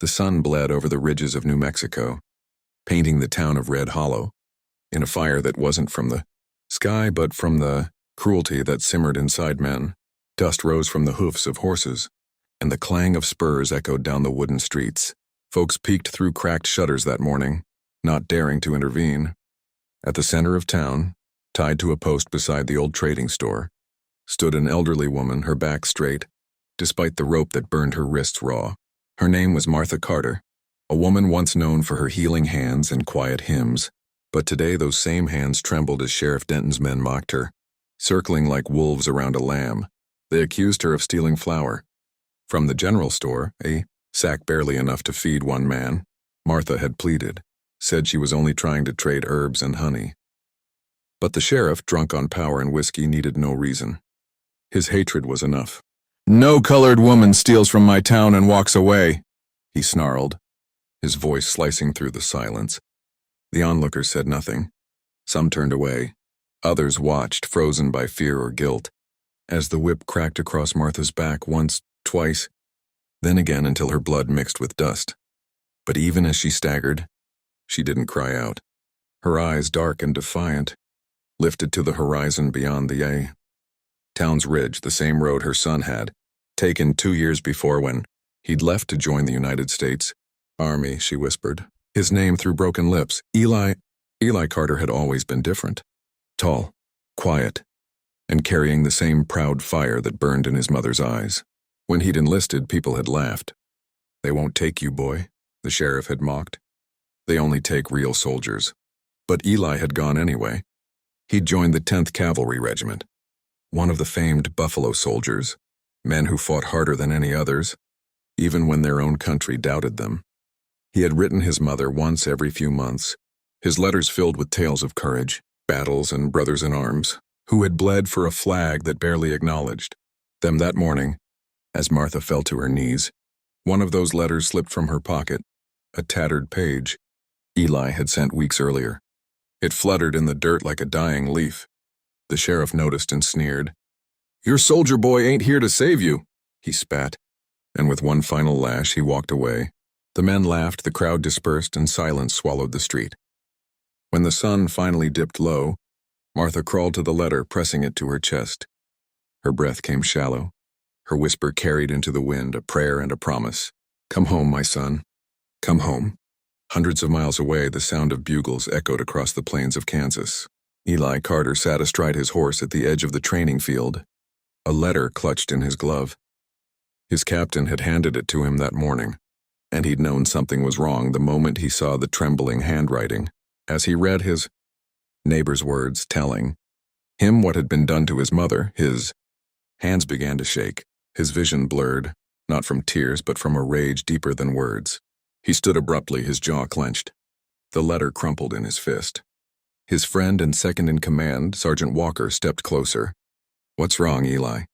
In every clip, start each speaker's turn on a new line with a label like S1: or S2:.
S1: The sun bled over the ridges of New Mexico, painting the town of Red Hollow, in a fire that wasn't from the sky but from the cruelty that simmered inside men. Dust rose from the hoofs of horses, and the clang of spurs echoed down the wooden streets. Folks peeked through cracked shutters that morning, not daring to intervene. At the center of town, tied to a post beside the old trading store, stood an elderly woman, her back straight, despite the rope that burned her wrists raw. Her name was Martha Carter, a woman once known for her healing hands and quiet hymns, but today those same hands trembled as Sheriff Denton's men mocked her. Circling like wolves around a lamb, they accused her of stealing flour from the general store, a sack barely enough to feed one man. Martha had pleaded, said she was only trying to trade herbs and honey. But the sheriff, drunk on power and whiskey, needed no reason. His hatred was enough. "No colored woman steals from my town and walks away," he snarled, his voice slicing through the silence. The onlookers said nothing. Some turned away. Others watched, frozen by fear or guilt, as the whip cracked across Martha's back once, twice, then again until her blood mixed with dust. But even as she staggered, she didn't cry out. Her eyes, dark and defiant, lifted to the horizon beyond the town's ridge, the same road her son had taken 2 years before when he'd left to join the United States Army, she whispered, his name through broken lips. Eli Carter had always been different. Tall, quiet, and carrying the same proud fire that burned in his mother's eyes. When he'd enlisted, people had laughed. "They won't take you, boy," the sheriff had mocked. "They only take real soldiers." But Eli had gone anyway. He'd joined the 10th Cavalry Regiment, one of the famed Buffalo Soldiers, men who fought harder than any others, even when their own country doubted them. He had written his mother once every few months, his letters filled with tales of courage, battles, and brothers in arms, who had bled for a flag that barely acknowledged them. That morning, as Martha fell to her knees, one of those letters slipped from her pocket, a tattered page Eli had sent weeks earlier. It fluttered in the dirt like a dying leaf. The sheriff noticed and sneered. "Your soldier boy ain't here to save you," he spat, and with one final lash he walked away. The men laughed, the crowd dispersed, and silence swallowed the street. When the sun finally dipped low, Martha crawled to the letter, pressing it to her chest. Her breath came shallow. Her whisper carried into the wind a prayer and a promise. "Come home, my son. Come home." Hundreds of miles away, the sound of bugles echoed across the plains of Kansas. Eli Carter sat astride his horse at the edge of the training field, a letter clutched in his glove. His captain had handed it to him that morning, and he'd known something was wrong the moment he saw the trembling handwriting. As he read his neighbor's words telling him what had been done to his mother, his hands began to shake, his vision blurred, not from tears but from a rage deeper than words. He stood abruptly, his jaw clenched. The letter crumpled in his fist. His friend and second-in-command, Sergeant Walker, stepped closer. "What's wrong, Eli?"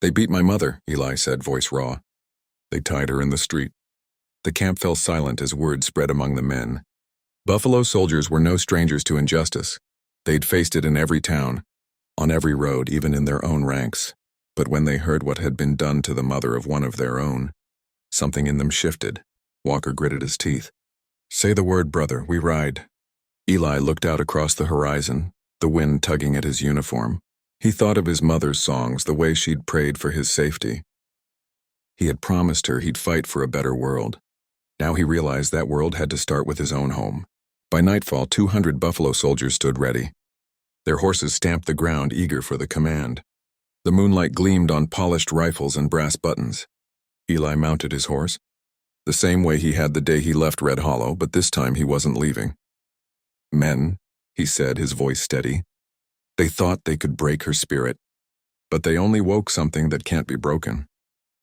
S1: "They beat my mother," Eli said, voice raw. "They tied her in the street." The camp fell silent as word spread among the men. Buffalo soldiers were no strangers to injustice. They'd faced it in every town, on every road, even in their own ranks. But when they heard what had been done to the mother of one of their own, something in them shifted. Walker gritted his teeth. "Say the word, brother, we ride." Eli looked out across the horizon, the wind tugging at his uniform. He thought of his mother's songs, the way she'd prayed for his safety. He had promised her he'd fight for a better world. Now he realized that world had to start with his own home. By nightfall, 200 Buffalo soldiers stood ready. Their horses stamped the ground, eager for the command. The moonlight gleamed on polished rifles and brass buttons. Eli mounted his horse, the same way he had the day he left Red Hollow, but this time he wasn't leaving. "Men," he said, his voice steady. "They thought they could break her spirit, but they only woke something that can't be broken.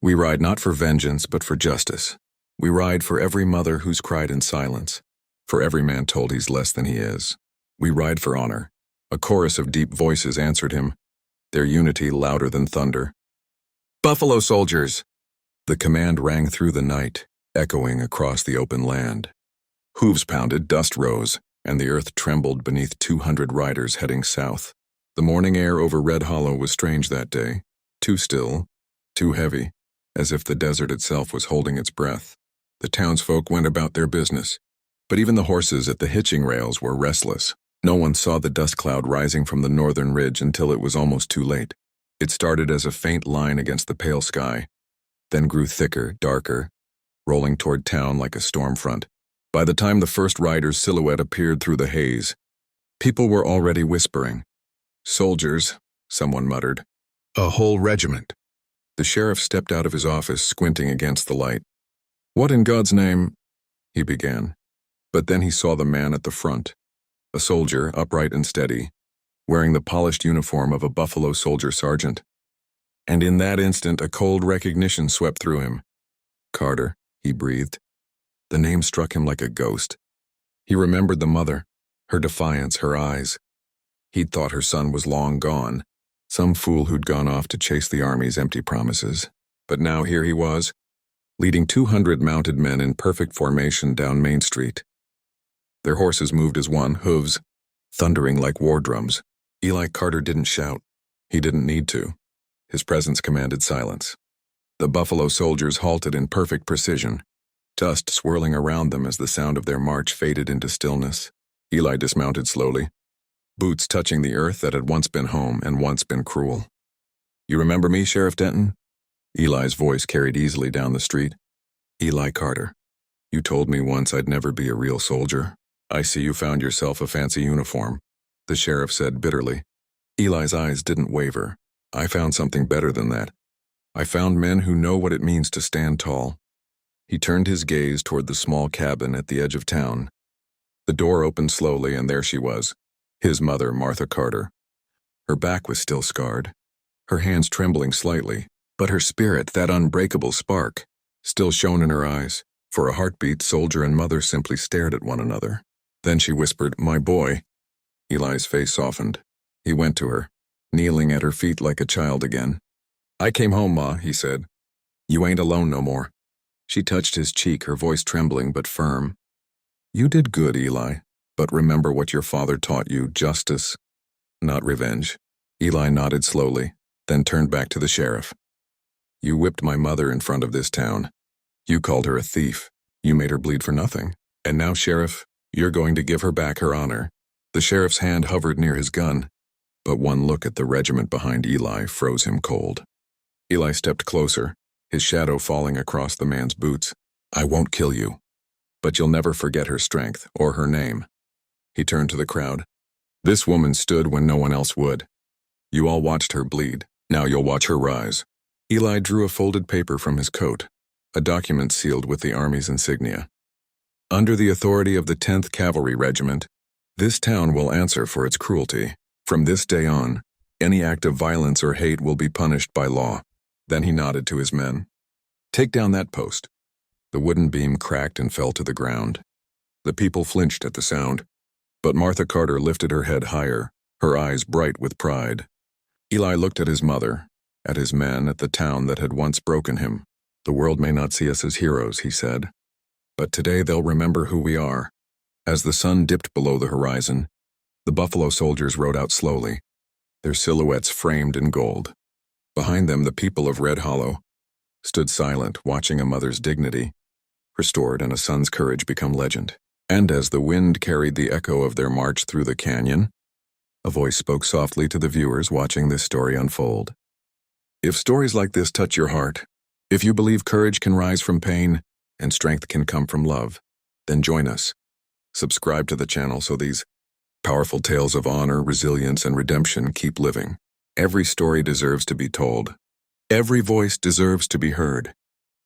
S1: We ride not for vengeance, but for justice. We ride for every mother who's cried in silence, for every man told he's less than he is. We ride for honor." A chorus of deep voices answered him, their unity louder than thunder. "Buffalo soldiers!" The command rang through the night, echoing across the open land. Hooves pounded, dust rose, and the earth trembled beneath 200 riders heading south. The morning air over Red Hollow was strange that day, too still, too heavy, as if the desert itself was holding its breath. The townsfolk went about their business, but even the horses at the hitching rails were restless. No one saw the dust cloud rising from the northern ridge until it was almost too late. It started as a faint line against the pale sky, then grew thicker, darker, rolling toward town like a storm front. By the time the first rider's silhouette appeared through the haze, people were already whispering. "Soldiers," someone muttered. "A whole regiment." The sheriff stepped out of his office, squinting against the light. "What in God's name?" he began. But then he saw the man at the front, a soldier, upright and steady, wearing the polished uniform of a Buffalo soldier sergeant. And in that instant, a cold recognition swept through him. "Carter," he breathed. The name struck him like a ghost. He remembered the mother, her defiance, her eyes. He'd thought her son was long gone, some fool who'd gone off to chase the army's empty promises. But now here he was, leading 200 mounted men in perfect formation down Main Street. Their horses moved as one, hooves thundering like war drums. Eli Carter didn't shout. He didn't need to. His presence commanded silence. The Buffalo soldiers halted in perfect precision, dust swirling around them as the sound of their march faded into stillness. Eli dismounted slowly, boots touching the earth that had once been home and once been cruel. "You remember me, Sheriff Denton?" Eli's voice carried easily down the street. "Eli Carter. You told me once I'd never be a real soldier. I see you found yourself a fancy uniform," the sheriff said bitterly. Eli's eyes didn't waver. "I found something better than that. I found men who know what it means to stand tall." He turned his gaze toward the small cabin at the edge of town. The door opened slowly, and there she was, his mother, Martha Carter. Her back was still scarred, her hands trembling slightly, but her spirit, that unbreakable spark, still shone in her eyes. For a heartbeat, soldier and mother simply stared at one another. Then she whispered, "My boy." Eli's face softened. He went to her, kneeling at her feet like a child again. "I came home, Ma," he said. "You ain't alone no more." She touched his cheek, her voice trembling but firm. "You did good, Eli, but remember what your father taught you, justice, not revenge." Eli nodded slowly, then turned back to the sheriff. "You whipped my mother in front of this town. You called her a thief. You made her bleed for nothing. And now, Sheriff, you're going to give her back her honor." The sheriff's hand hovered near his gun, but one look at the regiment behind Eli froze him cold. Eli stepped closer, his shadow falling across the man's boots. "I won't kill you, but you'll never forget her strength or her name." He turned to the crowd. "This woman stood when no one else would. You all watched her bleed. Now you'll watch her rise." Eli drew a folded paper from his coat, a document sealed with the Army's insignia. "Under the authority of the 10th Cavalry Regiment, this town will answer for its cruelty. From this day on, any act of violence or hate will be punished by law." Then he nodded to his men. "Take down that post." The wooden beam cracked and fell to the ground. The people flinched at the sound, but Martha Carter lifted her head higher, her eyes bright with pride. Eli looked at his mother, at his men, at the town that had once broken him. "The world may not see us as heroes," he said, "but today they'll remember who we are." As the sun dipped below the horizon, the Buffalo soldiers rode out slowly, their silhouettes framed in gold. Behind them, the people of Red Hollow stood silent, watching a mother's dignity restored and a son's courage become legend. And as the wind carried the echo of their march through the canyon, a voice spoke softly to the viewers watching this story unfold. If stories like this touch your heart, if you believe courage can rise from pain and strength can come from love, then join us. Subscribe to the channel so these powerful tales of honor, resilience, and redemption keep living. Every story deserves to be told. Every voice deserves to be heard.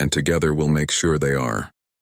S1: And together we'll make sure they are.